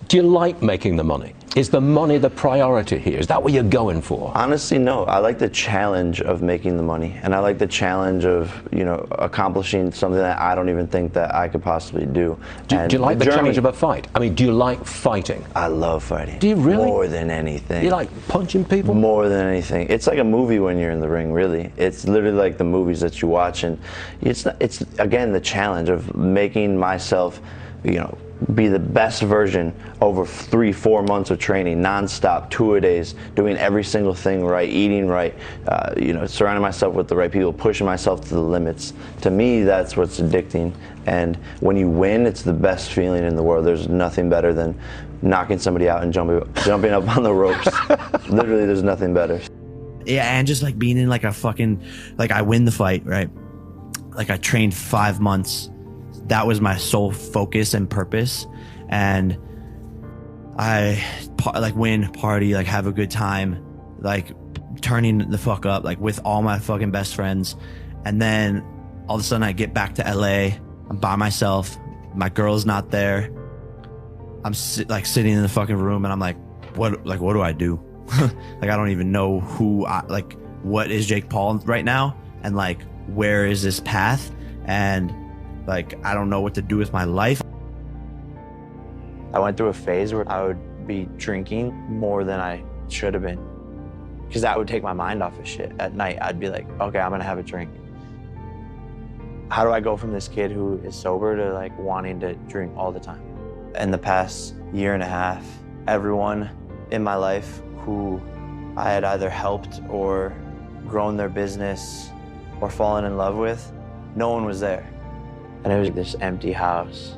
Do you like making the money? Is the money the priority here? Is that what you're going for? Honestly, no. I like the challenge of making the money, and I like the challenge of, you know, accomplishing something that I don't even think that I could possibly do. Do you like the challenge of a fight? I mean, do you like fighting? I love fighting. Do you really? More than anything. You like punching people? More than anything. It's like a movie when you're in the ring, really. It's literally like the movies that you watch, and it's again the challenge of making myself, you know, be the best version over 3-4 months of training, non-stop, 2-a-days, doing every single thing right, eating right, you know, surrounding myself with the right people, pushing myself to the limits. To me, that's what's addicting. And when you win, it's the best feeling in the world. There's nothing better than knocking somebody out and jumping up on the ropes. Literally, there's nothing better. Yeah, and just like being in like a fucking, like I win the fight, right? Like I trained 5 months. That was my sole focus and purpose, and I like win, party, like have a good time, like turning the fuck up, like with all my fucking best friends. And then all of a sudden I get back to LA, I'm by myself, my girl's not there, I'm like sitting in the fucking room, and I'm like, what do I do? Like I don't even know what is Jake Paul right now, and like where is this path, and like, I don't know what to do with my life. I went through a phase where I would be drinking more than I should have been, because that would take my mind off of shit. At night, I'd be like, okay, I'm gonna have a drink. How do I go from this kid who is sober to like wanting to drink all the time? In the past year and a half, everyone in my life who I had either helped or grown their business or fallen in love with, no one was there. And it was this empty house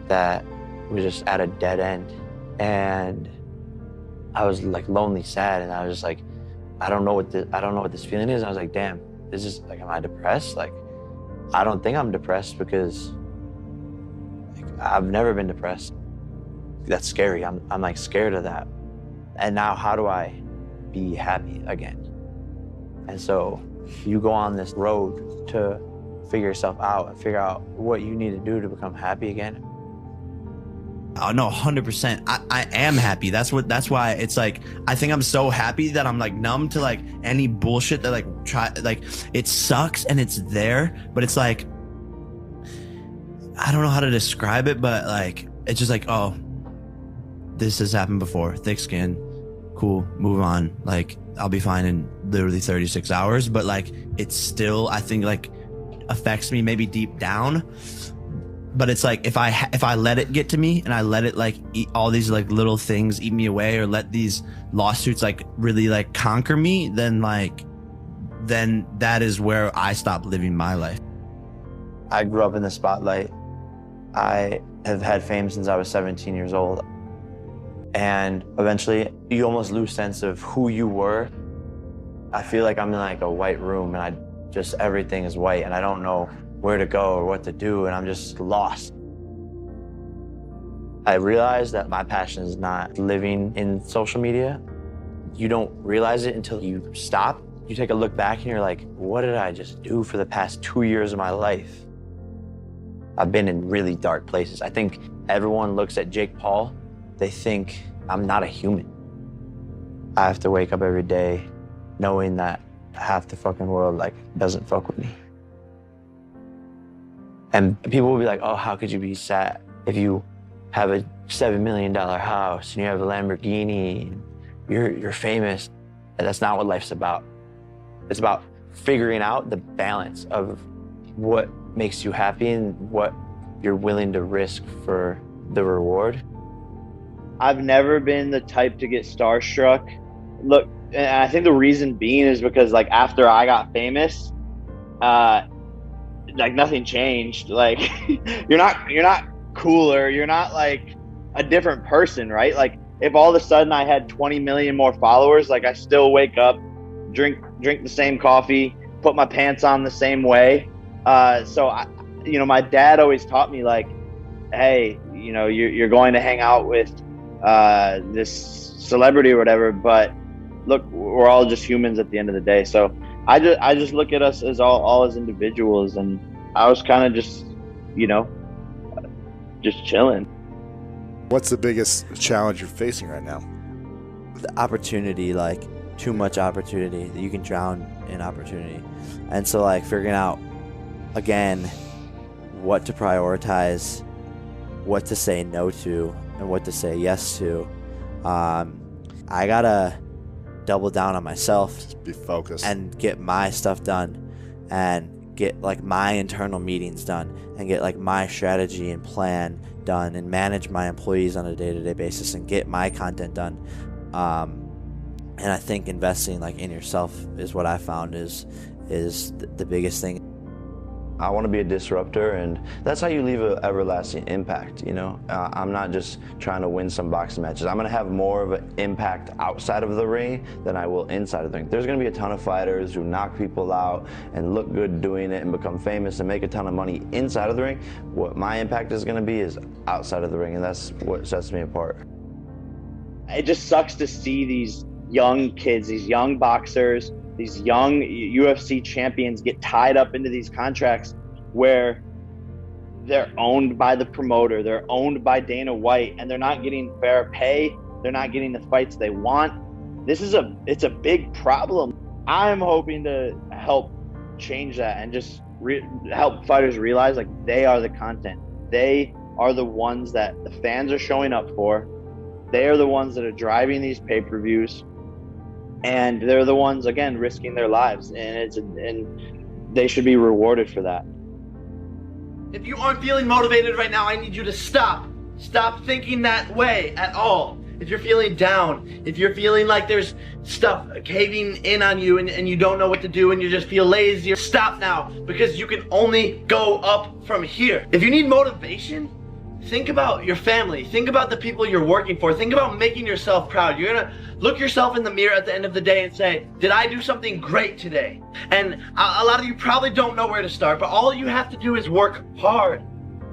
that was just at a dead end. And I was like lonely, sad, and I was just like, I don't know what this feeling is. And I was like, damn, this is like, am I depressed? Like, I don't think I'm depressed, because like, I've never been depressed. That's scary. I'm like scared of that. And now how do I be happy again? And so you go on this road to figure yourself out and figure out what you need to do to become happy again. Oh no, 100%. I am happy. That's why it's like, I think I'm so happy that I'm like numb to like any bullshit that like it sucks and it's there, but it's like, I don't know how to describe it, but like, it's just like, oh, this has happened before. Thick skin, cool, move on. Like, I'll be fine in literally 36 hours, but like, it's still, I think like, affects me maybe deep down. But it's like, if I let it get to me, and I let it like eat all these like little things eat me away, or let these lawsuits like really like conquer me, then that is where I stop living my life. I grew up in the spotlight. I have had fame since I was 17 years old. And eventually you almost lose sense of who you were. I feel like I'm in like a white room, and everything is white, and I don't know where to go or what to do, and I'm just lost. I realized that my passion is not living in social media. You don't realize it until you stop. You take a look back and you're like, what did I just do for the past 2 years of my life? I've been in really dark places. I think everyone looks at Jake Paul, they think I'm not a human. I have to wake up every day knowing that half the fucking world like doesn't fuck with me. And people will be like, oh, how could you be sad if you have a $7 million house and you have a Lamborghini and you're famous? And that's not what life's about. It's about figuring out the balance of what makes you happy and what you're willing to risk for the reward. I've never been the type to get starstruck. Look, and I think the reason being is because like after I got famous, like nothing changed. Like you're not cooler. You're not like a different person, right? Like if all of a sudden I had 20 million more followers, like I still wake up, drink the same coffee, put my pants on the same way. So my dad always taught me like, hey, you're going to hang out with this celebrity or whatever, but look, we're all just humans at the end of the day. So I just look at us as all as individuals, and I was kind of just chilling. What's the biggest challenge you're facing right now? The opportunity, like too much opportunity, that you can drown in opportunity. And so like figuring out again what to prioritize, what to say no to, and what to say yes to. I gotta double down on myself. Just be focused. And get my stuff done, and get like my internal meetings done, and get like my strategy and plan done, and manage my employees on a day-to-day basis, and get my content done. And I think investing like in yourself is what I found is the biggest thing. I want to be a disruptor, and that's how you leave an everlasting impact, you know? I'm not just trying to win some boxing matches. I'm going to have more of an impact outside of the ring than I will inside of the ring. There's going to be a ton of fighters who knock people out and look good doing it and become famous and make a ton of money inside of the ring. What my impact is going to be is outside of the ring, and that's what sets me apart. It just sucks to see these young kids, these young boxers, these young UFC champions get tied up into these contracts where they're owned by the promoter, they're owned by Dana White, and they're not getting fair pay, they're not getting the fights they want. It's a big problem. I'm hoping to help change that and just help fighters realize like they are the content. They are the ones that the fans are showing up for. They are the ones that are driving these pay-per-views. And they're the ones, again, risking their lives, and they should be rewarded for that. If you aren't feeling motivated right now, I need you to stop. Stop thinking that way at all. If you're feeling down, if you're feeling like there's stuff caving in on you and you don't know what to do and you just feel lazy, stop now, because you can only go up from here. If you need motivation, think about your family. Think about the people you're working for. Think about making yourself proud. You're gonna look yourself in the mirror at the end of the day and say, did I do something great today? And a lot of you probably don't know where to start, but all you have to do is work hard.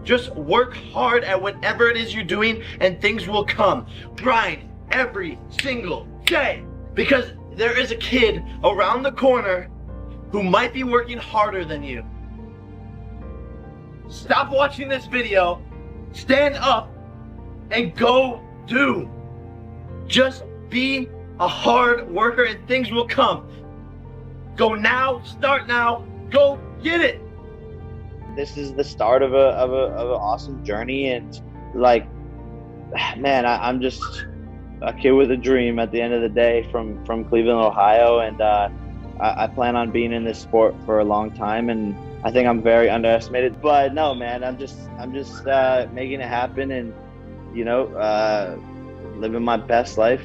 Just work hard at whatever it is you're doing and things will come. Grind every single day, because there is a kid around the corner who might be working harder than you. Stop watching this video. Stand up and go do. Just be a hard worker and things will come. Go now, start now, go get it. This is the start of an awesome journey, and like, man, I'm just a kid with a dream at the end of the day from Cleveland, Ohio, and I plan on being in this sport for a long time, and I think I'm very underestimated. But no, man, I'm just making it happen, and you know, living my best life.